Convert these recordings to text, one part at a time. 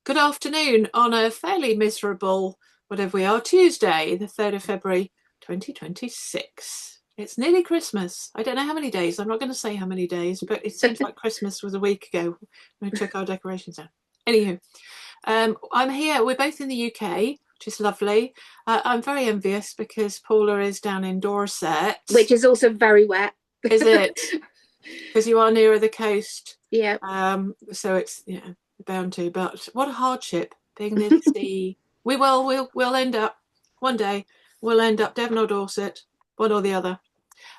Good afternoon on a fairly miserable, whatever we are, Tuesday, the 3rd of February 2026. It's nearly Christmas. I don't know how many days. I'm not going to say how many days, but it seems like Christmas was a week ago when we took our decorations down. Anywho, I'm here. We're both in the UK, which is lovely. I'm very envious because Paula is down in Dorset. Which is also very wet. Is it? Because you are nearer the coast. Yeah. So it's bound to. But what a hardship being near the sea. We'll end up one day. We'll end up Devon or Dorset, one or the other.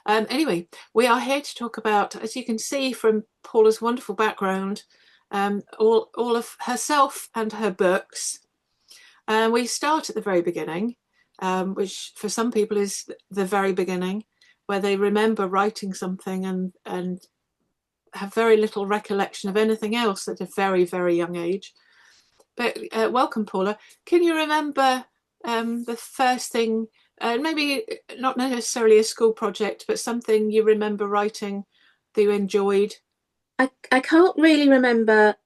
Anyway, we are here to talk about, as you can see from Paula's wonderful background, all of herself and her books. We start at the very beginning, which for some people is the very beginning, where they remember writing something and have very little recollection of anything else at a very, very young age. But welcome, Paula. Can you remember the first thing, maybe not necessarily a school project, but something you remember writing that you enjoyed? I can't really remember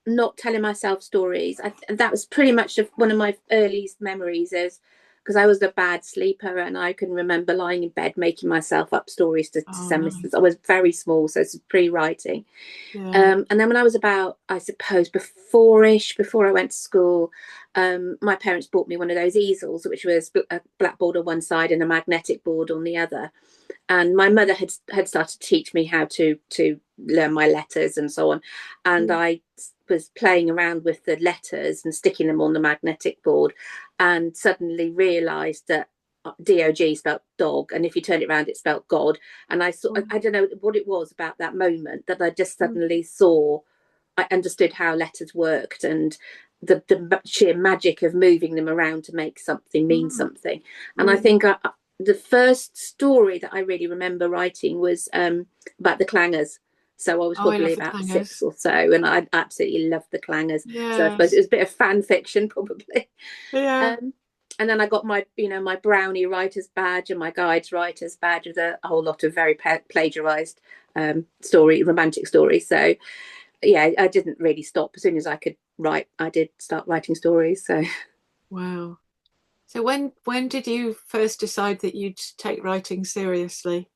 not telling myself stories. That was pretty much one of my earliest memories, is because I was a bad sleeper, and I can remember lying in bed making myself up stories to Oh, send no. Mrs. I was very small, so it's pre-writing. Yeah. And then when I was about, I suppose, before I went to school, my parents bought me one of those easels, which was a blackboard on one side and a magnetic board on the other. And my mother had started to teach me how to learn my letters and so on. And I was playing around with the letters and sticking them on the magnetic board, and suddenly realised that DOG spelt dog, and if you turn it around, it spelt God. And I don't know what it was about that moment that I just suddenly saw. I understood how letters worked, and the sheer magic of moving them around to make something mean something. And I think the first story that I really remember writing was about the clangers. So I was Oh, I probably love the about clangers. 6 or so, and I absolutely loved the clangers. So I suppose it Yes. was a bit of fan fiction, probably. Yeah. And then I got my brownie writer's badge and my guides writer's badge with a whole lot of very plagiarized romantic stories. So yeah, I didn't really stop. As soon as I could write, I did start writing stories. So Wow. So when did you first decide that you'd take writing seriously?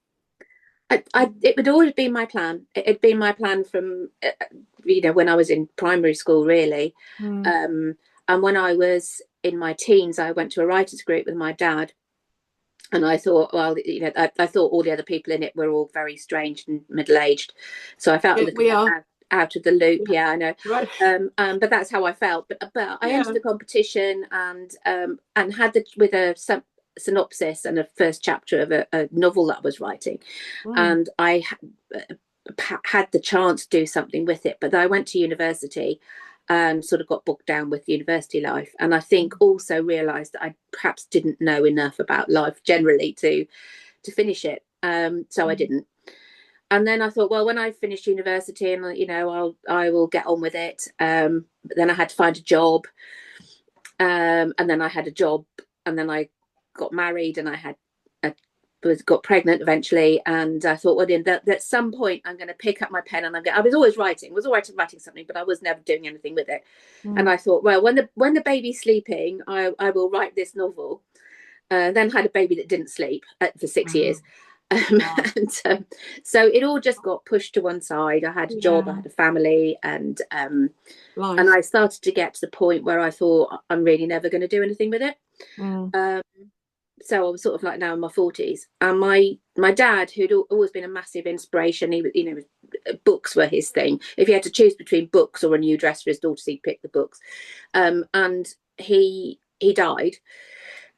it would always be my plan. It had been my plan from when I was in primary school, really. Mm. And when I was in my teens, I went to a writers group with my dad, and I thought, well, I thought all the other people in it were all very strange and middle aged, so I felt a Yeah, little we bit are. out of the loop. Yeah. Yeah, I know. Right. But that's how I felt. But I entered Yeah. the competition and had with a synopsis and a first chapter of a novel that I was writing, Mm. and I had the chance to do something with it. But I went to university and sort of got bogged down with university life, and I think also realised that I perhaps didn't know enough about life generally to finish it. So I didn't. And then I thought, well, when I finish university, and I will get on with it. But then I had to find a job, and then I had a job, and then I got married, and got pregnant eventually. And I thought, well, then at some point I'm going to pick up my pen, and I was always writing, writing something, but I was never doing anything with it. And Mm. I thought, well, when the baby's sleeping, I will write this novel. Then had a baby that didn't sleep for 6 years. Wow. Wow. And so it all just got pushed to one side. I had a job, I Yeah. had a family, and Life. I started to get to the point where I thought I'm really never going to do anything with it. Mm. Um, so I was sort of like now in my 40s, and my dad, who'd always been a massive inspiration, he books were his thing. If he had to choose between books or a new dress for his daughters, he'd pick the books. And he died.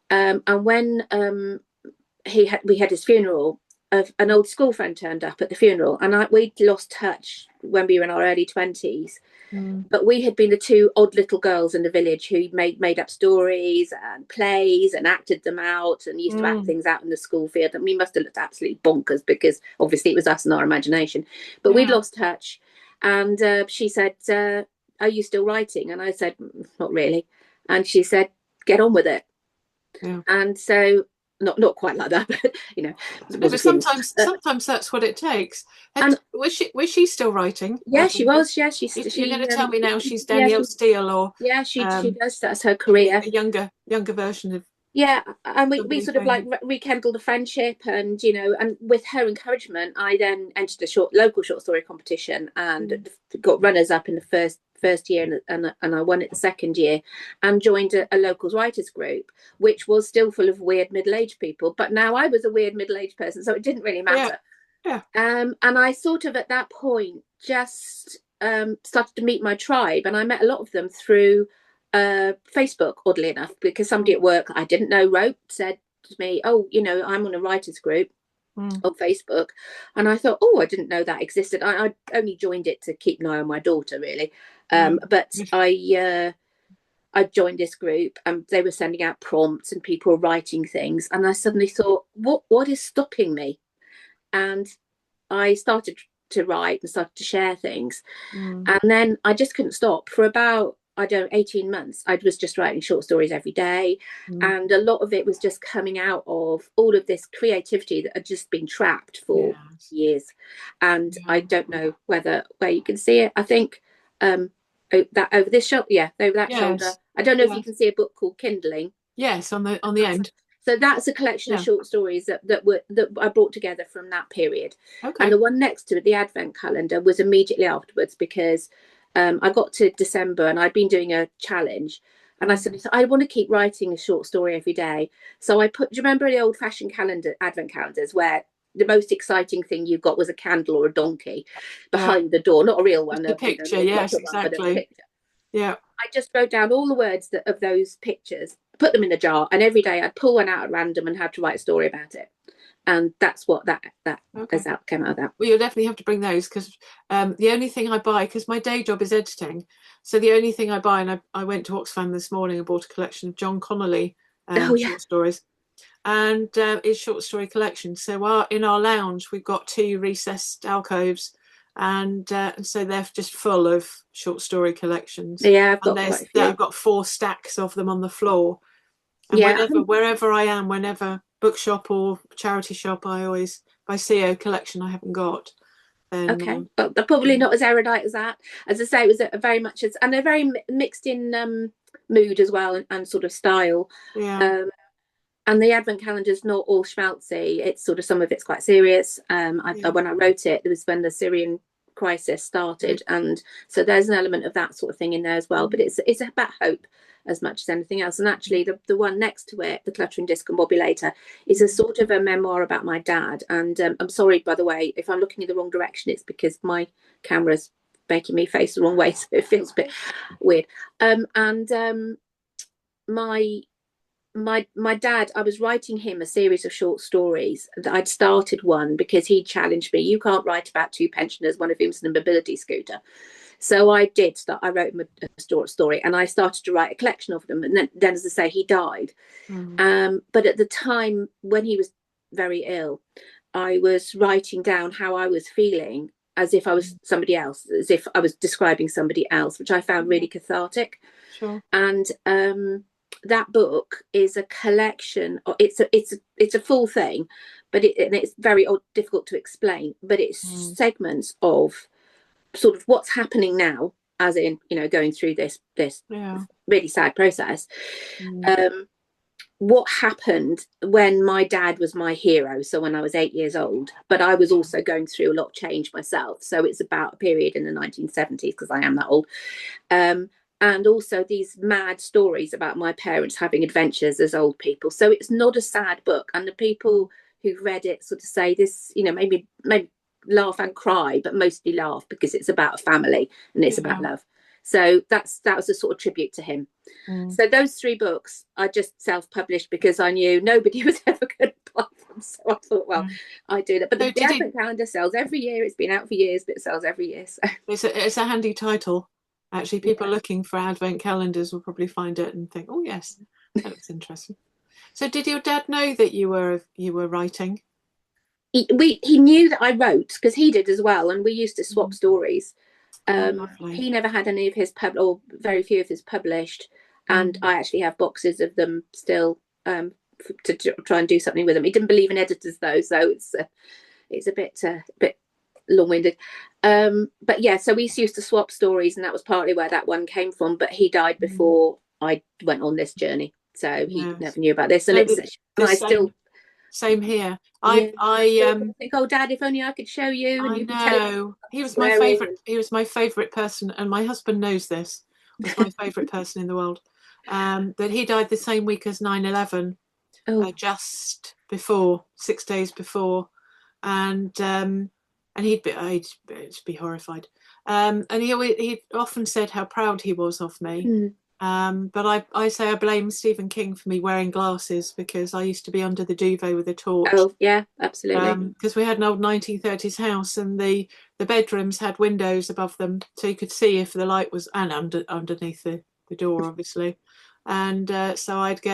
And when we had his funeral, an old school friend turned up at the funeral, and we'd lost touch when we were in our early 20s. Mm. But we had been the two odd little girls in the village who made up stories and plays and acted them out, and used to act Mm. things out in the school field. And we must have looked absolutely bonkers, because obviously it was us and our imagination. But we'd Yeah. lost touch. And she said, are you still writing? And I said, not really. And she said, get on with it. Yeah. And so not quite like that, but No, was a but few. sometimes that's what it takes. And Was she still writing? yeah, she was. Yeah, You're going to tell me now she's yeah, Danielle Steele or she um, does. That's her a career. younger version of Yeah, and we somebody sort of like famous. rekindled a friendship, and and with her encouragement, I then entered a local short story competition and got runners up in the first year, and I won it the second year, and joined a locals writers group, which was still full of weird middle-aged people. But now I was a weird middle-aged person, so it didn't really Yeah, matter. yeah. And I sort of at that point just started to meet my tribe, and I met a lot of them through Facebook, oddly enough, because somebody at work I didn't know said to me, "Oh, I'm on a writers group on Facebook," and I thought, "Oh, I didn't know that existed." I only joined it to keep an eye on my daughter, really, but I joined this group, and they were sending out prompts, and people were writing things, and I suddenly thought, "What is stopping me?" And I started to write and started to share things. And then I just couldn't stop for about, 18 months. I was just writing short stories every day. And a lot of it was just coming out of all of this creativity that had just been trapped for years. And I don't know where you can see it. I think that over this shoulder, over that shoulder. Yes. I don't know if you Yes. can see a book called Kindling. Yes, on the end. So that's a collection of short stories that I brought together from that period. Okay. And the one next to it, the Advent calendar, was immediately afterwards, because I got to December and I'd been doing a challenge, and I said, I want to keep writing a short story every day. So do you remember the old-fashioned Advent calendars where the most exciting thing you got was a candle or a donkey behind the door, not a real one, the picture, not yes, one, but a exactly. picture. Yeah. I just wrote down all the words of those pictures, put them in a jar, and every day I'd pull one out at random and have to write a story about it. And that's what that came out of that. Well, you'll definitely have to bring those, because the only thing I buy, because my day job is editing, so the only thing I buy, and I went to Oxfam this morning and bought a collection of John Connolly short stories, and it's short story collection. So in our lounge we've got 2 recessed alcoves, and so they're just full of short story collections. Yeah, I've got quite a few. I've got 4 stacks of them on the floor, and wherever I am, whenever bookshop or charity shop, if I see a collection I haven't got, then okay, but they're probably not as erudite as that. As I say, it was a very much and they're very mixed in mood as well, and sort of style. Yeah. And the Advent calendar is not all schmaltzy. It's sort of, some of it's quite serious. When I wrote it, it was when the Syrian crisis started, and so there's an element of that sort of thing in there as well. But it's about hope as much as anything else. And actually, the one next to it, The Cluttering Discombobulator, is a sort of a memoir about my dad. And I'm sorry, by the way, if I'm looking in the wrong direction, it's because my camera's making me face the wrong way, so it feels a bit weird. My dad, I was writing him a series of short stories. I'd started one because he challenged me, "You can't write about 2 pensioners, one of whom's in a mobility scooter." So I did start. I wrote him a story, and I started to write a collection of them. And then as I say, he died. But at the time when he was very ill, I was writing down how I was feeling, as if I was somebody else, as if I was describing somebody else, which I found really cathartic. Sure. And that book is a collection. It's a full thing, but it's very difficult to explain. But it's segments of sort of what's happening now, as in, going through this really sad process. What happened when my dad was my hero, so when I was 8 years old, but I was also going through a lot of change myself. So it's about a period in the 1970s, because I am that old. And also these mad stories about my parents having adventures as old people. So it's not a sad book. And the people who've read it sort of say this, maybe laugh and cry, but mostly laugh, because it's about a family and it's about love. So that was a sort of tribute to him. So those 3 books I just self-published because I knew nobody was ever going to buy them. So I thought, well, I do that. But the Advent calendar sells every year. It's been out for years, but it sells every year. So it's a handy title. Actually, people looking for Advent calendars will probably find it and think, "Oh yes, that's interesting." So, did your dad know that you were writing? He knew that I wrote, because he did as well, and we used to swap stories. He never had any of his or very few of his published, and I actually have boxes of them still to try and do something with them. He didn't believe in editors though, so it's a bit long-winded. But yeah, so we used to swap stories, and that was partly where that one came from. But he died before I went on this journey, so he never knew about this. And No, and I still same here. yeah, I think, oh, Dad, if only I could show you, and I you could tell him know he was my swearing. favorite. He was my favorite person, and my husband knows this. Was my favorite person in the world. That he died the same week as 9/11, just before, 6 days before, and I'd be horrified. And he often said how proud he was of me. But I say I blame Stephen King for me wearing glasses, because I used to be under the duvet with a torch. Oh yeah, absolutely. Because we had an old 1930s house, and the bedrooms had windows above them, so you could see if the light was, and underneath the door, obviously. And so I'd be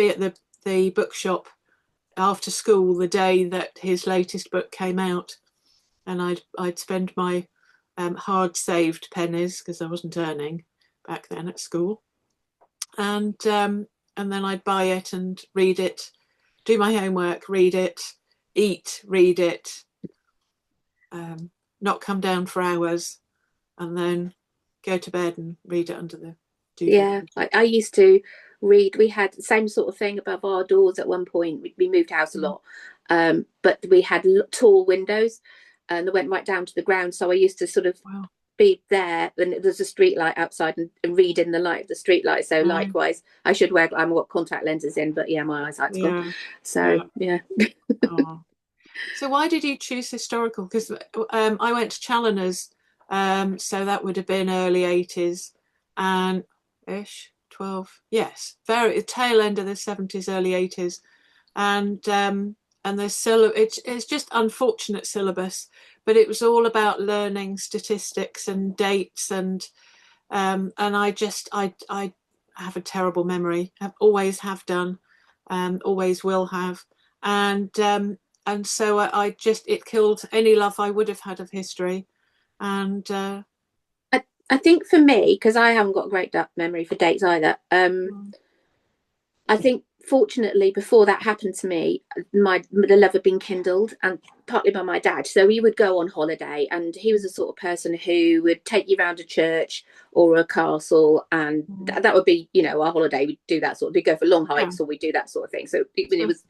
at the bookshop after school the day that his latest book came out, and I'd spend my hard saved pennies, because I wasn't earning back then at school, and then I'd buy it and read it, do my homework, read it, eat, read it, not come down for hours, and then go to bed and read it under the duvet. Yeah, I used to read. We had the same sort of thing above our doors at one point. We moved house a lot, but we had tall windows, and they went right down to the ground. So I used to sort of be there, and there's a street light outside, and read in the light of the street light. So likewise, I should wear. I've got contact lenses in, but yeah, my eyesight's gone. So yeah. So why did you choose historical? Because I went to Challoner's, so that would have been early 80s, and ish 12. Yes, very tail end of the 70s, early 80s, and it's just unfortunate syllabus, but it was all about learning statistics and dates, and I have a terrible memory. I've always have done, always will have, and so it killed any love I would have had of history, and I think for me, because I haven't got a great memory for dates either. I think fortunately before that happened to me, the love had been kindled, and partly by my dad. So we would go on holiday, and he was the sort of person who would take you around a church or a castle, and that would be, our holiday. We'd do that sort of, we'd go for long hikes, or we'd do that sort of thing. So it was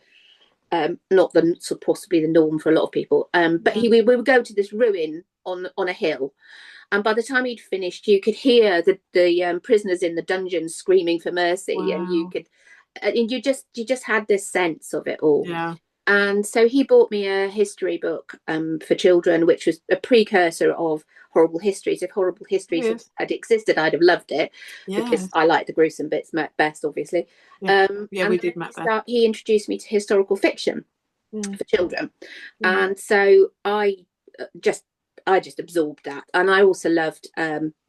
not the sort of possibly the norm for a lot of people. But we would go to this ruin on a hill. And by the time he'd finished, you could hear the prisoners in the dungeon screaming for mercy, and you just had this sense of it all. Yeah. And so he bought me a history book for children, which was a precursor of Horrible Histories. If Horrible Histories had existed, I'd have loved it, because I like the gruesome bits best, obviously. We did Macbeth. He introduced me to historical fiction for children, and so I just absorbed that. And I also loved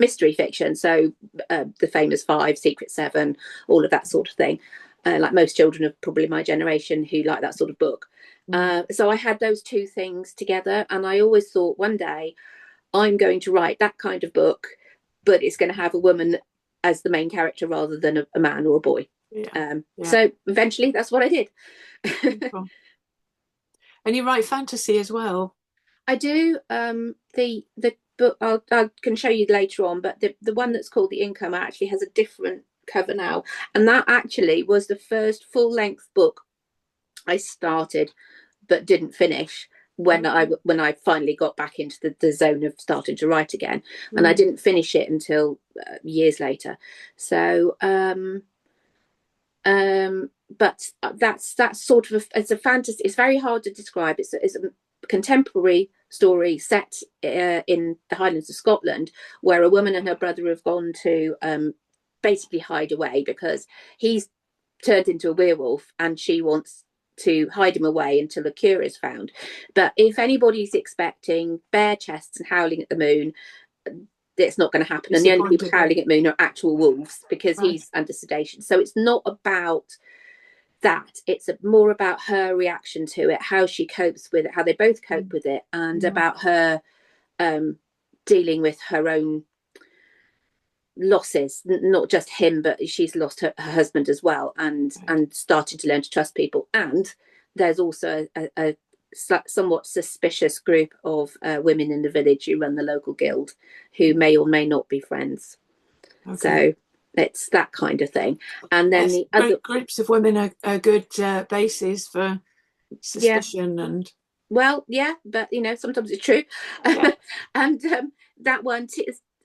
mystery fiction, so the famous Five, Secret Seven, all of that sort of thing. Like most children of probably my generation who like that sort of book. So I had those two things together, and I always thought one day I'm going to write that kind of book, but it's going to have a woman as the main character rather than a man or a boy. So eventually that's what I did. And you write fantasy as well? I do. The book I can show you later on, but the one that's called The Income actually has a different cover now, and that actually was the first full-length book I started but didn't finish when I finally got back into the zone of starting to write again, and I didn't finish it until years later. So but that's sort of it's a fantasy. It's very hard to describe. It's a contemporary story set in the Highlands of Scotland, where a woman and her brother have gone to basically hide away because he's turned into a werewolf, and she wants to hide him away until a cure is found. But if anybody's expecting bare chests and howling at the moon, it's not going to happen. And the only people howling at the moon are actual wolves, because he's under sedation. So it's not about that. It's more about her reaction to it, how she copes with it, how they both cope with it, and about her dealing with her own losses, not just him, but she's lost her husband as well, and started to learn to trust people. And there's also a somewhat suspicious group of women in the village who run the local guild, who may or may not be friends. So it's that kind of thing. And then the other groups of women are good bases for suspicion. And well, yeah, but sometimes it's true. And that one,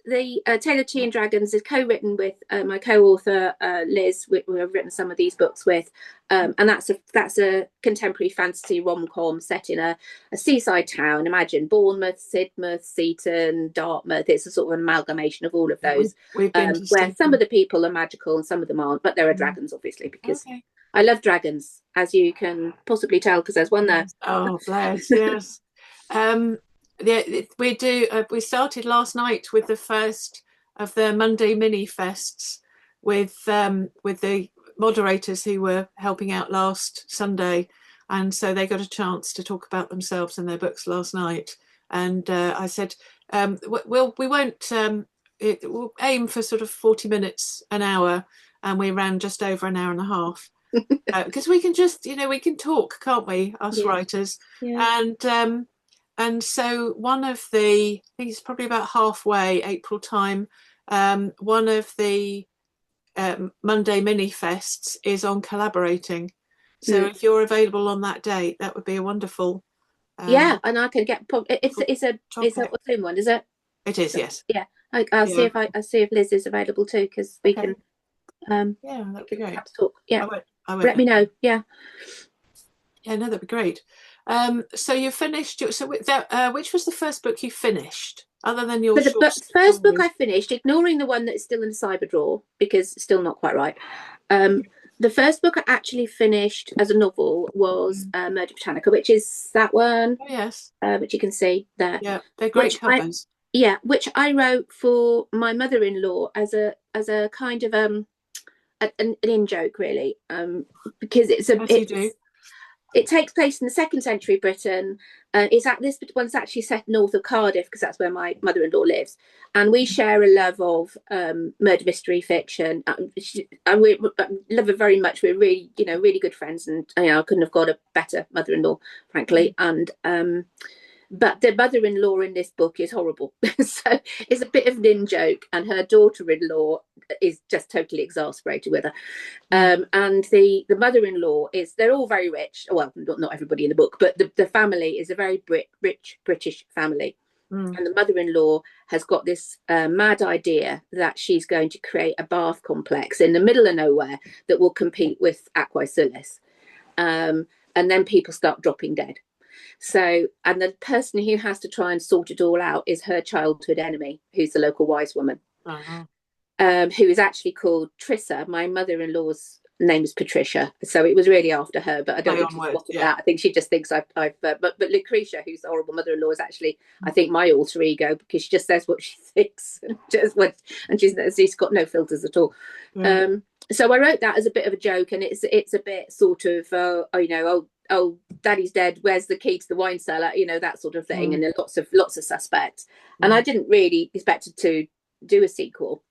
the Tale of Tea and Dragons, is co-written with my co-author Liz, who I've written some of these books with, and that's a contemporary fantasy rom-com set in a seaside town. Imagine Bournemouth, Sidmouth, Seaton, Dartmouth. It's a sort of amalgamation of all of those, where some of the people are magical and some of them aren't, but there are dragons, obviously, because I love dragons, as you can possibly tell, because there's one there. Oh, bless, yes. We do. We started last night with the first of the Monday mini fests with the moderators who were helping out last Sunday, and so they got a chance to talk about themselves and their books last night. And I said, we'll aim for sort of 40 minutes, an hour, and we ran just over an hour and a half. Because we can just, we can talk, can't we, us writers? And so one of the, I think it's probably about halfway April time, one of the Monday mini fests is on collaborating. So if you're available on that date, that would be a wonderful. And I can get. It's a Zoom one, is it? It is, yes. Yeah, I'll see if Liz is available too, because we can. Yeah, that'd be great. Talk. Yeah, I won't let me know. Yeah. Yeah, no, that'd be great. So you finished. So which was the first book you finished, other than your first book I finished, ignoring the one that's still in the cyber drawer because it's still not quite right. The first book I actually finished as a novel was Murder Britannica, which is that one. Oh, yes. Which you can see there. Yeah, they're great covers. Which I wrote for my mother-in-law as a kind of an in-joke, really, because it takes place in the 2nd century Britain. This one's actually set north of Cardiff, because that's where my mother-in-law lives, and we share a love of murder mystery fiction, and we love her very much. We're really, really good friends, and I couldn't have got a better mother-in-law, frankly. And but the mother-in-law in this book is horrible. So it's a bit of an in-joke, and her daughter-in-law is just totally exasperated with her. And the mother-in-law they're all very rich. Well, not everybody in the book, but the family is a very rich British family. And the mother-in-law has got this mad idea that she's going to create a bath complex in the middle of nowhere that will compete with Aqua Sulis. And then people start dropping dead. So, and the person who has to try and sort it all out is her childhood enemy, who's the local wise woman, who is actually called Trissa. My mother-in-law's name is Patricia, so it was really after her, but I don't think she's that. I think she just thinks I've but Lucretia, who's the horrible mother-in-law, is actually, I think, my alter ego, because she just says what she thinks, and she's got no filters at all. So I wrote that as a bit of a joke, and it's a bit sort of oh, daddy's dead, where's the key to the wine cellar, that sort of thing. And there are lots of suspects, and I didn't really expect to do a sequel.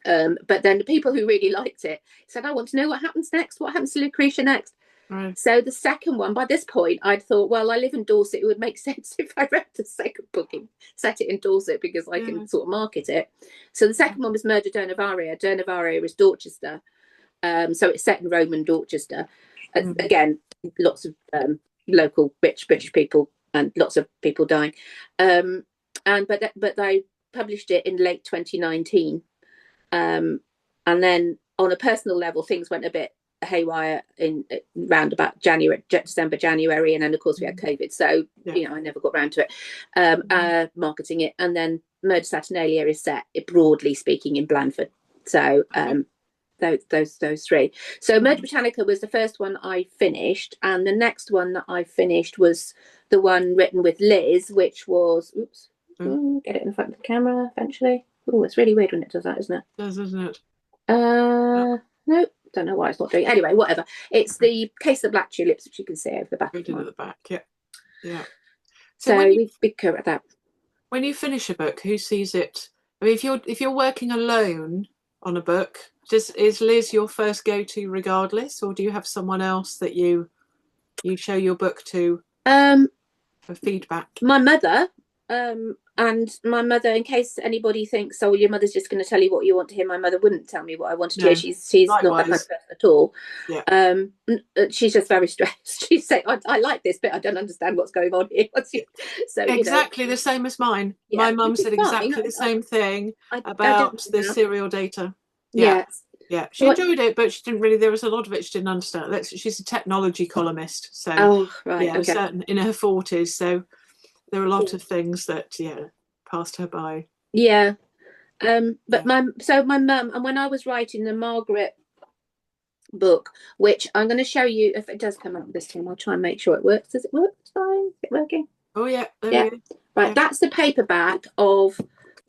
But then the people who really liked it said, I want to know what happens next. What happens to Lucretia next? So the second one, by this point, I'd thought, well, I live in Dorset. It would make sense if I wrote the second book and set it in Dorset, because I can sort of market it. So the second one was Murder Dernivaria. Dernivaria is Dorchester. So it's set in Roman Dorchester. Again, lots of local rich British people and lots of people dying. But I published it in late 2019. And then on a personal level, things went a bit haywire in round about December, January, and then of course we had COVID, so I never got round to it, marketing it. And then Murder Saturnalia is set, broadly speaking, in Blandford. So those three. So Murder Britannica was the first one I finished, and the next one that I finished was the one written with Liz, which was get it in front of the camera eventually. Oh, it's really weird when it does that, isn't it? It does, isn't it? No, don't know why it's not doing it. Anyway, whatever. It's the Case of the Black Tulips, which you can see over the back. At the back, yeah. So we cover that. When you finish a book, who sees it I mean, if you're working alone on a book, is Liz your first go-to regardless, or do you have someone else that you show your book to Um, for feedback? my mother, and my mother, in case anybody thinks, oh, your mother's just going to tell you what you want to hear, my mother wouldn't tell me what I wanted to hear. No, She's not that kind likewise. of person at all. Yeah, She's just very stressed. She say, I like this bit, I don't understand what's going on here. So exactly the same as mine. yeah, My mum which is said fine. exactly the same thing I don't about the serial data. Yeah, yeah. yeah. She What? enjoyed it, but she didn't really. There was a lot of it she didn't understand. She's a technology columnist, so Oh, right, yeah, okay. certain in her 40s. So there are a lot Yeah. of things that passed her by. Yeah. But Yeah. my mum, and when I was writing the Margaret book, which I'm going to show you if it does come up this time, I'll try and make sure it works. Does it work? It's fine. Is it working? Oh yeah, there Yeah. we go. Right. Yeah. That's the paperback of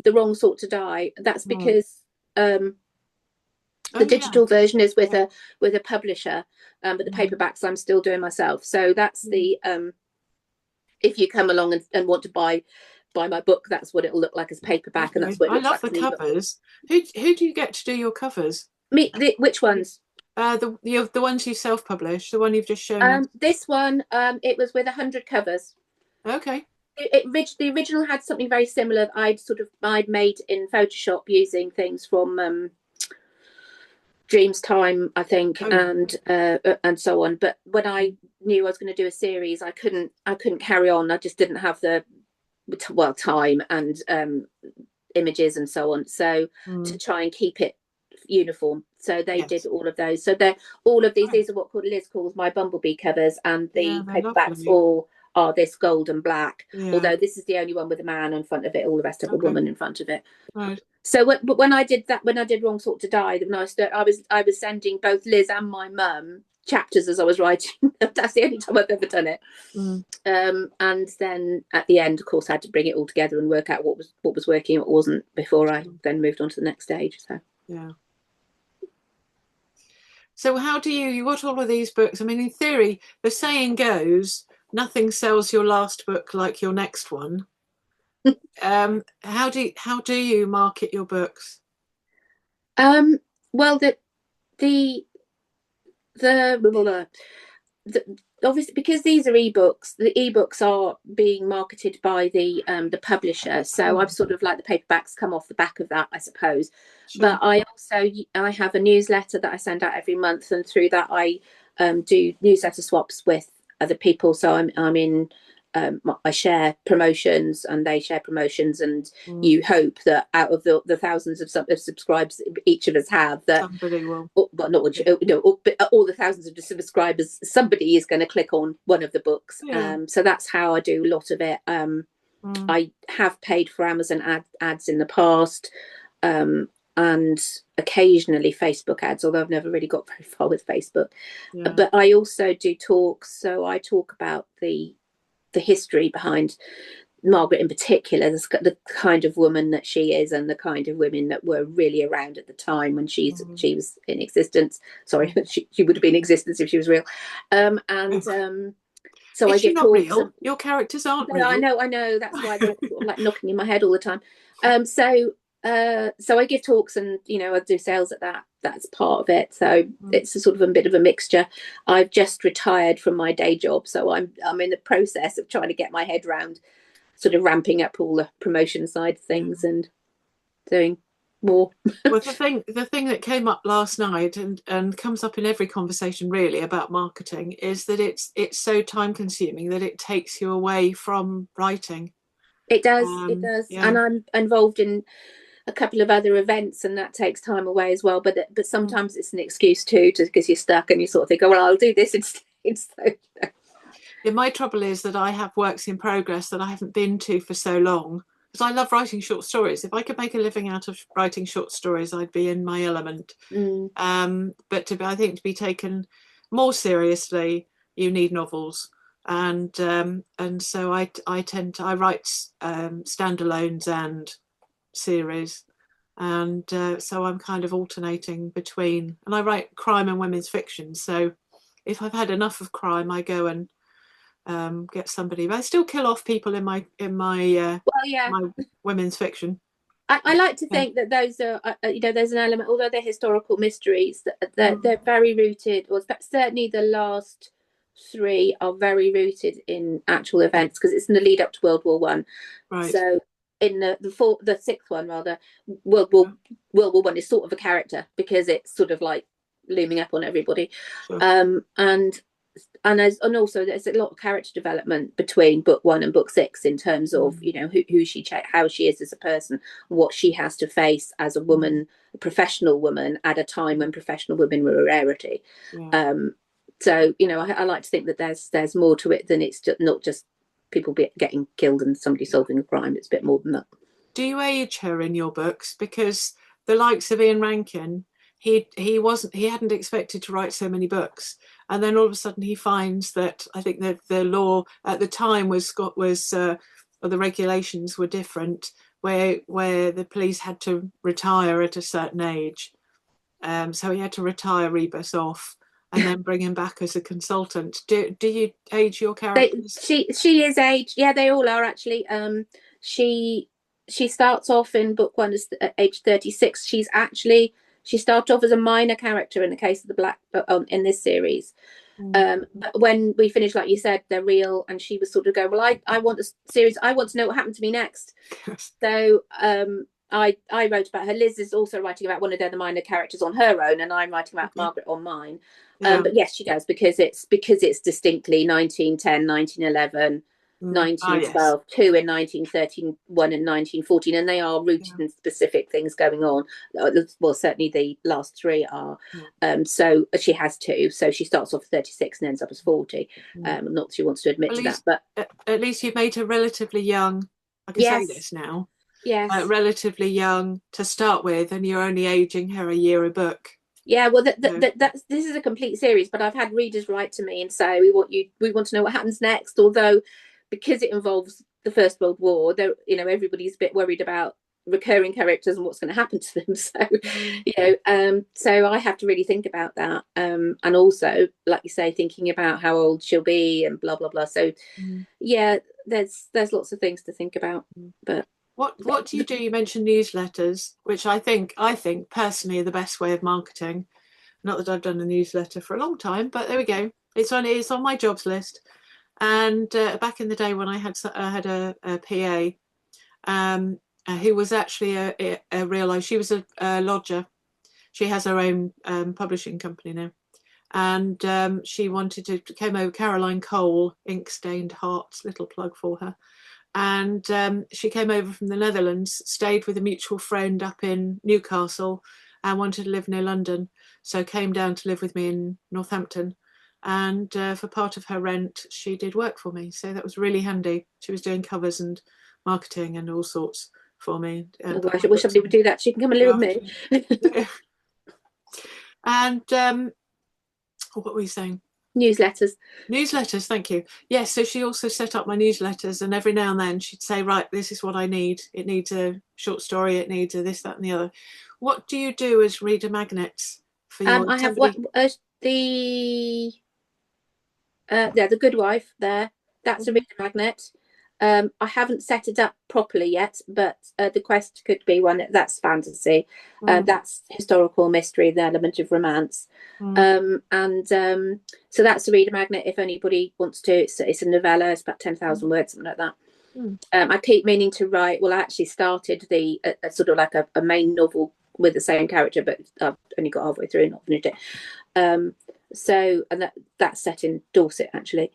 The Wrong Sort to Die. That's because the Oh yeah. digital version is with Yeah. a publisher, but the paperbacks I'm still doing myself. So that's the if you come along and want to buy my book, that's what it'll look like as paperback, and Okay. that's what it I looks love like the as an ebook. covers. Who do you get to do your covers? Which ones? The ones you self-publish, the one you've just shown us. This one, it was with 100 covers. Okay. The original had something very similar that I'd made in Photoshop using things from Dreams Time, I think, Oh, and so on. But when I knew I was going to do a series, I couldn't carry on. I just didn't have the time and images and so on. So to try and keep it uniform, so they did yes. all of those. So they're all of these. Oh, These are what Liz calls my bumblebee covers, and yeah, the they're paperbacks lovely. all are this gold and black. Yeah. Although this is the only one with a man in front of it, all the rest have a Okay. woman in front of it. Right. So, but when I did Wrong Sort to Die, when I was sending both Liz and my mum chapters as I was writing. That's the only time I've ever done it. And then at the end, of course, I had to bring it all together and work out what was working and what wasn't before I then moved on to the next stage. So yeah. So how do you got all of these books? I mean, in theory, the saying goes, nothing sells your last book like your next one. How do you market your books? well, the obviously, because these are ebooks, the ebooks are being marketed by the publisher. So I've sort of like the paperbacks come off the back of that, I suppose. Sure. But I have a newsletter that I send out every month, and through that I do newsletter swaps with other people. So I'm in. I share promotions and they share promotions, and you hope that out of the thousands of subscribers each of us have, that Somebody will. well, not all the thousands of subscribers, somebody is going to click on one of the books. Yeah. So that's how I do a lot of it. I have paid for Amazon ads in the past, and occasionally Facebook ads, although I've never really got very far with Facebook. Yeah. But I also do talks. So I talk about the history behind Margaret in particular, the kind of woman that she is, and the kind of women that were really around at the time when she was in existence. Sorry, she would have been in existence if she was real. So is I she give not talks. real? Your characters aren't real. I know. That's why they're sort of like knocking in my head all the time. So I give talks, and I do sales at that. That's part of it. So it's a sort of a bit of a mixture. I've just retired from my day job, so I'm in the process of trying to get my head around sort of ramping up all the promotion side of things and doing more. Well, the thing that came up last night and comes up in every conversation really about marketing is that it's so time consuming that it takes you away from writing. It does. Yeah. And I'm involved in a couple of other events, and that takes time away as well. But sometimes it's an excuse too, because you're stuck and you sort of think, oh well, I'll do this instead. So, yeah, my trouble is that I have works in progress that I haven't been to for so long, because I love writing short stories. If I could make a living out of writing short stories, I'd be in my element. But I think to be taken more seriously, you need novels, and so I write standalones and series, and so I'm kind of alternating between, and I write crime and women's fiction. So if I've had enough of crime, I go and get somebody. But I still kill off people in my well, yeah. my women's fiction. I like to Yeah. think that those are, there's an element, although they're historical mysteries, that they're Mm. very rooted, or certainly the last three are very rooted in actual events, because it's in the lead up to World War One. Right. So in the sixth one rather, World War Yeah. World War One is sort of a character, because it's sort of like looming up on everybody, Sure. um, and and also there's a lot of character development between book one and book six, in terms of Mm. who she how she is as a person, what she has to face as a Mm. woman, a professional woman, at a time when professional women were a rarity. Yeah. So I like to think that there's more to it than it's just not just people getting killed and somebody Yeah. solving a crime. It's a bit more than that. Do you age her in your books? Because the likes of Ian Rankin, he hadn't expected to write so many books, and then all of a sudden he finds that I think that the law at the time or the regulations were different, where the police had to retire at a certain age. So he had to retire Rebus off and then bring him back as a consultant. Do you age your characters? She is aged. Yeah, they all are actually. She she starts off in book one as age 36. She started off as a minor character in the case of the Black in this series. Mm. But when we finished, like you said, they're real, and she was sort of going, well, I want a series. I want to know what happened to me next. So I wrote about her. Liz is also writing about one of the minor characters on her own, and I'm writing about Okay. Margaret on mine. Yeah. But yes, she does, because it's distinctly 1910, 1911, Mm. Ah, yes. 1912, two in 1913, in 1914, and they are rooted Yeah. in specific things going on. Well, certainly the last three are. Yeah. So she has two. So she starts off 36 and ends up as 40. Mm. Not that she wants to admit At to that, least, but at least you've made her relatively young. I can say yes, this now. yes. Relatively young to start with, and you're only aging her a year a book. Yeah, well, So, this is a complete series, but I've had readers write to me and say we want to know what happens next. Although, because it involves the First World War, though, everybody's a bit worried about recurring characters and what's going to happen to them. So, mm, so I have to really think about that, and also, like you say, thinking about how old she'll be and blah blah blah. So, mm, yeah, there's lots of things to think about, mm. but. What do you do? You mentioned newsletters, which I think personally are the best way of marketing. Not that I've done a newsletter for a long time, but there we go. It's on my jobs list. And back in the day when I had a PA, who was actually a real life. She was a lodger. She has her own publishing company now, and she wanted to came over. Caroline Cole, ink stained hearts, little plug for her. And she came over from the Netherlands, stayed with a mutual friend up in Newcastle, and wanted to live near London, so came down to live with me in Northampton. And for part of her rent, she did work for me, so that was really handy. She was doing covers and marketing and all sorts for me, and Oh, put I my wish books somebody on would do that. She can come and live with draft. me. And what were you saying? Newsletters. Newsletters, thank you. Yes, so she also set up my newsletters, and every now and then she'd say, right, this is what I need. It needs a short story, it needs a this, that, and the other. What do you do as reader magnets for your I have what somebody? the the Good Wife there. That's a Mhm. reader magnet. I haven't set it up properly yet, but the Quest could be one. That's fantasy. Mm, That's historical mystery, the element of romance. mm, And So that's a reader magnet. If anybody wants to, it's a novella. It's about 10,000 mm, words, something like that. mm. I keep meaning to write. Well, I actually started a sort of like a main novel with the same character, but I've only got halfway through and not finished it. And that's set in Dorset actually.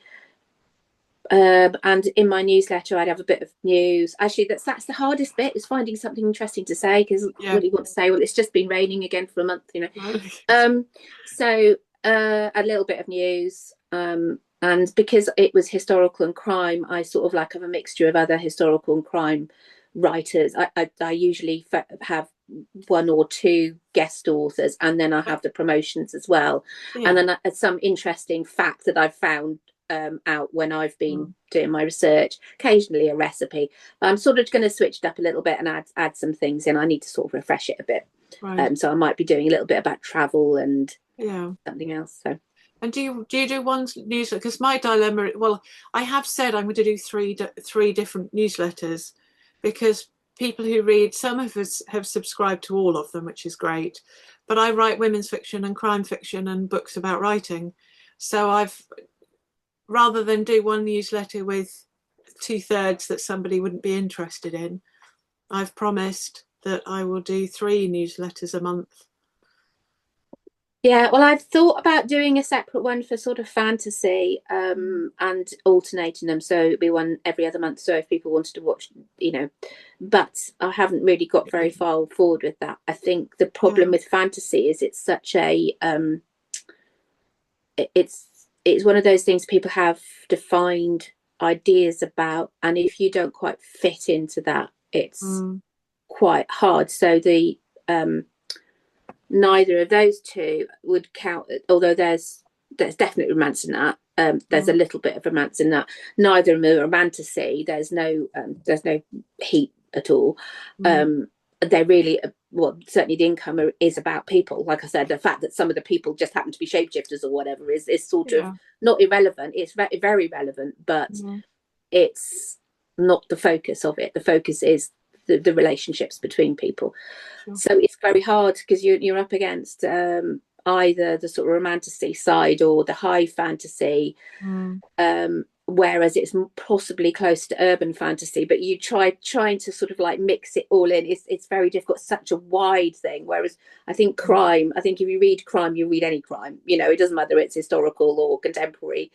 And in my newsletter, I'd have a bit of news. Actually, that's the hardest bit, is finding something interesting to say, because Yeah, what do you want to say? Well, it's just been raining again for a month. right. So a little bit of news. And because it was historical and crime, I sort of like have a mixture of other historical and crime writers. I usually have one or two guest authors, and then I have the promotions as well. And Yeah. then some interesting fact that I've found out when I've been Mm, doing my research, occasionally a recipe. But I'm sort of going to switch it up a little bit and add some things in. I need to sort of refresh it a bit. right. So I might be doing a little bit about travel and Yeah. something else. So And do you do one newsletter? Because my dilemma, well, I have said I'm going to do three different newsletters, because people who read, some of us have subscribed to all of them, which is great. But I write women's fiction and crime fiction and books about writing. So I've, rather than do one newsletter with 2/3 that somebody wouldn't be interested in, I've promised that I will do 3 newsletters a month. Yeah, well, I've thought about doing a separate one for sort of fantasy, and alternating them. So it'd be one every other month. So if people wanted to watch, but I haven't really got very far forward with that. I think the problem with fantasy is it's such a, it's one of those things people have defined ideas about, and if you don't quite fit into that, it's quite hard. So the neither of those two would count, although there's definitely romance in that. There's a little bit of romance in that. Neither of them are romantasy. There's no heat at all. They're really, well, certainly the income is about people. Like I said, the fact that some of the people just happen to be shapeshifters or whatever is sort of not irrelevant. It's very, very relevant, but it's not the focus of it. The focus is the relationships between people. So it's very hard because you're up against either the sort of romantasy side or the high fantasy, whereas it's possibly close to urban fantasy, but you trying to sort of like mix it all in, it's very difficult. Such a wide thing. Whereas I think crime, I think if you read crime, you read any crime, it doesn't matter it's historical or contemporary.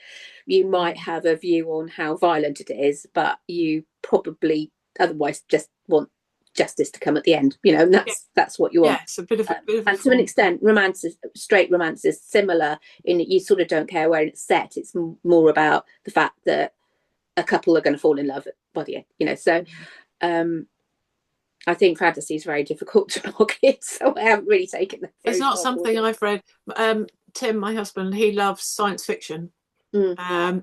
You might have a view on how violent it is, but you probably otherwise just want justice to come at the end, and that's what you want. It's a bit of and to an extent, straight romance is similar in that you sort of don't care where it's set. It's more about the fact that a couple are going to fall in love by the end, so I think fantasy is very difficult to market, so I haven't really taken it. It's not something I've read. Tim, my husband, he loves science fiction,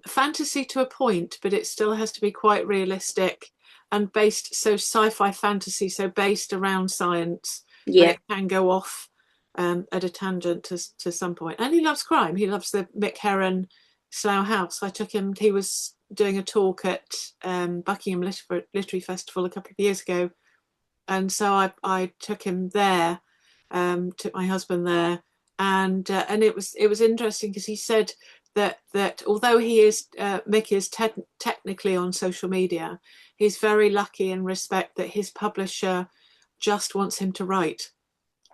fantasy to a point, but it still has to be quite realistic and based, so sci-fi fantasy, so based around science. Yeah, it can go off at a tangent to some point. And he loves crime. He loves the Mick Herron Slough House. I took him. He was doing a talk at Buckingham Literary Festival a couple of years ago, and so I took him there. Took my husband there, and it was interesting because he said that although Mick is technically on social media, he's very lucky in respect that his publisher just wants him to write,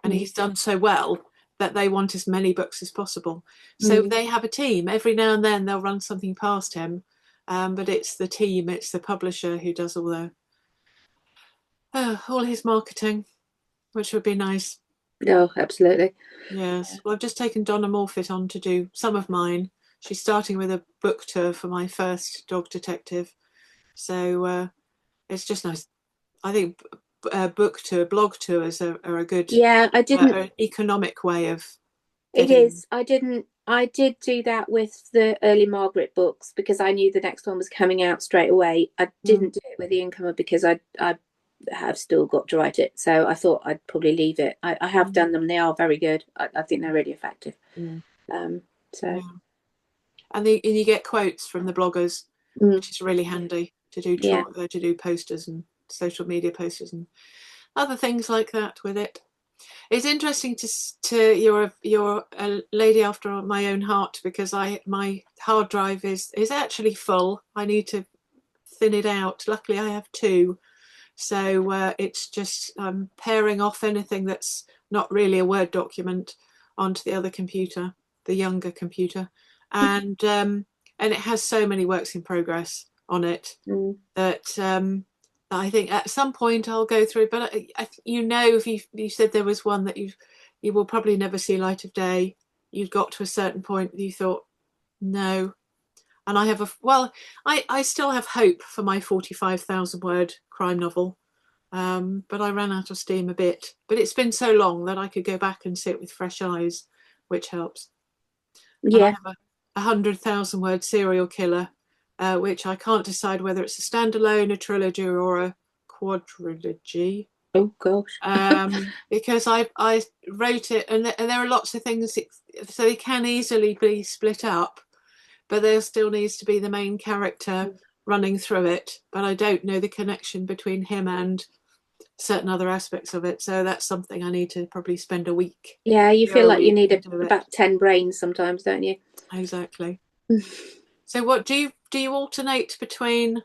and he's done so well that they want as many books as possible. So they have a team. Every now and then they'll run something past him, but it's the team, it's the publisher who does all his marketing, which would be nice. Oh, absolutely. Yes. Well, I've just taken Donna Morfitt on to do some of mine. She's starting with a book tour for my first dog detective. So it's just nice. I think blog tours are a good economic way of getting... It is. I did do that with the early Margaret books because I knew the next one was coming out straight away. I didn't do it with the Incomer because I have still got to write it. So I thought I'd probably leave it. I have done them. They are very good. I think they're really effective. And you get quotes from the bloggers, which is really handy to do posters and social media posters and other things like that with it. It's interesting to you're a lady after my own heart, because my hard drive is actually full. I need to thin it out. Luckily I have 2, so it's just pairing off anything that's not really a Word document onto the other computer, the younger computer, and it has so many works in progress on it that I think at some point I'll go through. But if you said there was one that you will probably never see light of day, you got to a certain point you thought no. And I have I still have hope for my 45,000 word crime novel, but I ran out of steam a bit. But it's been so long that I could go back and see it with fresh eyes, which helps. Yeah. And I have a 100,000 word serial killer, which I can't decide whether it's a standalone, a trilogy, or a quadrilogy. Oh gosh! Because I wrote it, and there are lots of things, so they can easily be split up, but there still needs to be the main character running through it. But I don't know the connection between him and certain other aspects of it. So that's something I need to probably spend a week. Yeah, you feel A like you week need and do it. about 10 brains sometimes, don't you? Exactly. So what do you alternate between?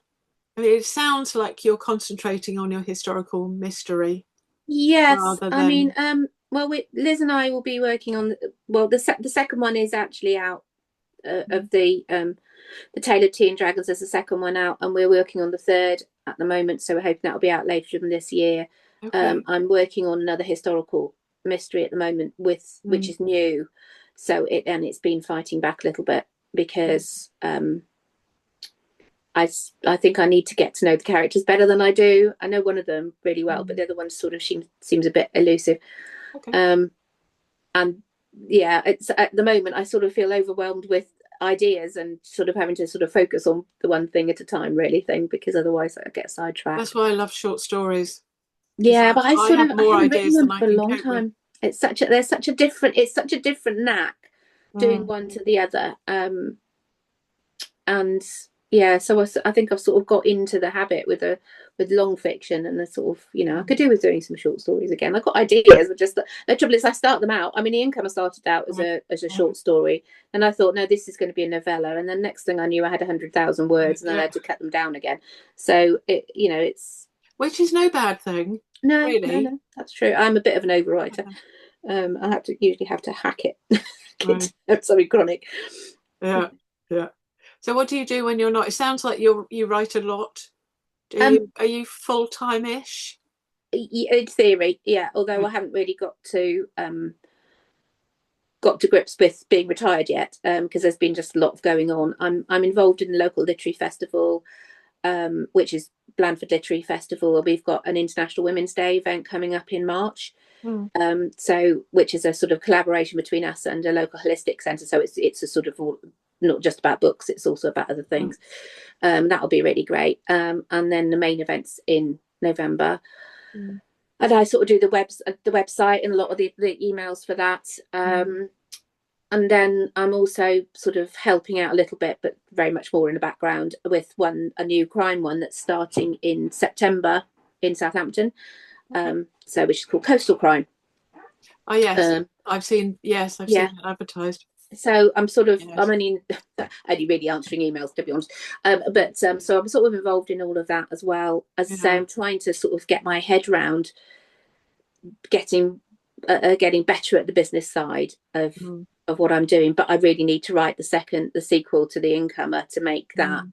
I mean, it sounds like you're concentrating on your historical mystery Yes, rather I mean, than. well, Liz and I will be working on. Well, the second one is actually out of the Tailored Tea and Dragons. There's the second one out, and we're working on the third at the moment. So we're hoping that'll be out later than this year. Okay. I'm working on another historical mystery at the moment which is new. So it's been fighting back a little bit because I think I need to get to know the characters better than I do. I know one of them really well, but the other one sort of seems a bit elusive. Okay. And yeah, it's at the moment I sort of feel overwhelmed with ideas and sort of having to sort of focus on the one thing at a time, really, because otherwise I get That's sidetracked. why I love short stories. Yeah, but I have I more haven't written ideas one than I for a can long cope with. time. It's such a different knack doing one to the other. And yeah, so I think I've sort of got into the habit with long fiction and the sort of, I could do with doing some short stories again. I've got ideas, but just the trouble is I start them out. I mean, The Income I started out as a short story, and I thought, no, this is going to be a novella, and then next thing I knew, I had 100,000 words, and then I had to cut them down again. So it's which is no bad thing, no, really. that's true. I'm a bit of an overwriter. I usually have to hack it. Right. It's something chronic. Yeah, yeah. So what do you do when you're not? It sounds like you write a lot. Um, Are you full-time-ish? in theory, yeah. Although I haven't really got to grips with being retired yet, because there's been just a lot of going on. I'm involved in the local literary festival, which is Blandford Literary Festival. We've got an International Women's Day event coming up in March. So which is a sort of collaboration between us and a local holistic centre. So it's a sort of not just about books, it's also about other things. That'll be really great. And then the main events in November. And I sort of do the website and a lot of the emails for that. And then I'm also sort of helping out a little bit, but very much more in the background with a new crime one that's starting in September in Southampton. So which is called Coastal Crime. Oh yes, I've seen it advertised. So I'm only really answering emails, to be honest. But so I'm sort of involved in all of that as well. As I say, I'm trying to sort of get my head round getting better at the business side of what I'm doing. But I really need to write the sequel to The Incomer to make that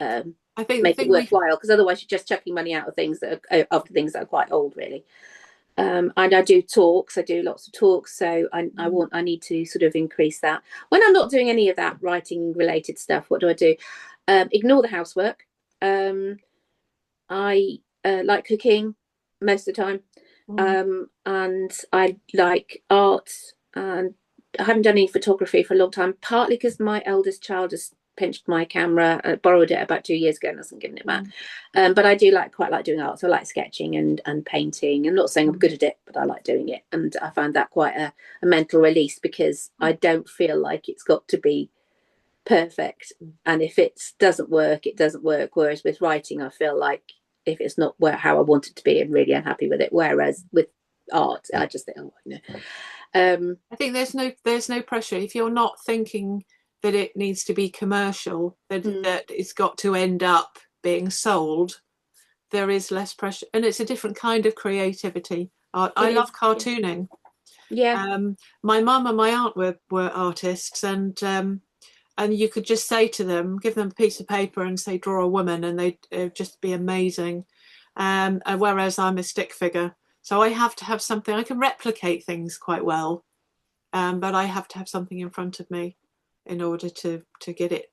I think make it worthwhile, because otherwise you're just chucking money out of things that are quite old, really. And I do talks. I do lots of talks, so I need to sort of increase that. When I'm not doing any of that writing related stuff, what do I do? Ignore the housework. I like cooking most of the time, and I like art, and I haven't done any photography for a long time, partly because my eldest child has pinched my camera. I borrowed it about 2 years ago and hasn't given it back. But I do quite like doing art. So I like sketching and painting. I'm not saying I'm good at it, but I like doing it. And I find that quite a mental release, because I don't feel like it's got to be perfect. And if it doesn't work, it doesn't work. Whereas with writing, I feel like if it's not how I want it to be, I'm really unhappy with it. Whereas with art, I just think, I think there's no pressure if you're not thinking that it needs to be commercial, that it's got to end up being sold. There is less pressure, and it's a different kind of creativity. I love cartooning. Yeah. My mum and my aunt were artists, and you could just say to them, give them a piece of paper and say, draw a woman, and they'd just be amazing. Whereas I'm a stick figure. So I have to have something. I can replicate things quite well, but I have to have something in front of me in order to get it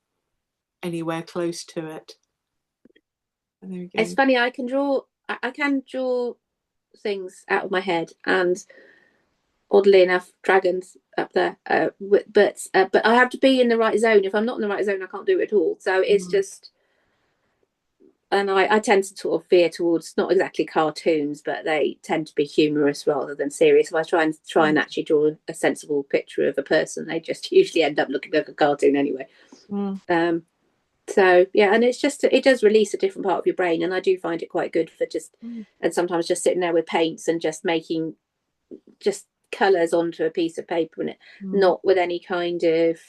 anywhere close to it. And there you go. It's funny. I can draw things out of my head, and oddly enough, dragons up there. But I have to be in the right zone. If I'm not in the right zone, I can't do it at all. So it's just. And I tend to sort of veer towards not exactly cartoons, but they tend to be humorous rather than serious. If I try and actually draw a sensible picture of a person, they just usually end up looking like a cartoon anyway. So yeah, and it's just, it does release a different part of your brain, and I do find it quite good for just, and sometimes just sitting there with paints and just making just colours onto a piece of paper, and it not with any kind of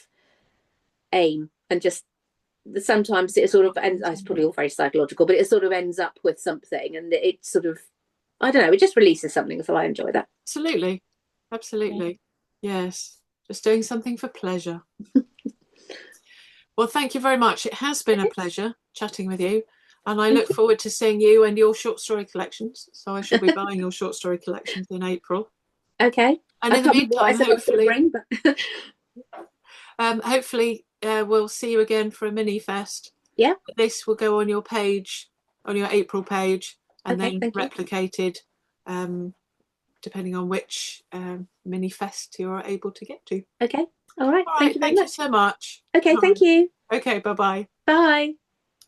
aim, and just sometimes it sort of ends, it's probably all very psychological, but it sort of ends up with something, and it sort of, I don't know, it just releases something, so I enjoy that. Absolutely. Absolutely. Yes. Just doing something for pleasure. Well, thank you very much. It has been a pleasure chatting with you, and I look forward to seeing you and your short story collections. So I shall be buying your short story collections in April. Okay. And in the meantime, hopefully we'll see you again for a mini fest. Yeah. This will go on your page, on your April page, and okay, then replicated depending on which mini fest you're able to get to. Okay. All right. All right. Thank you so much. Okay. Thank you. Okay. Bye-bye. Bye.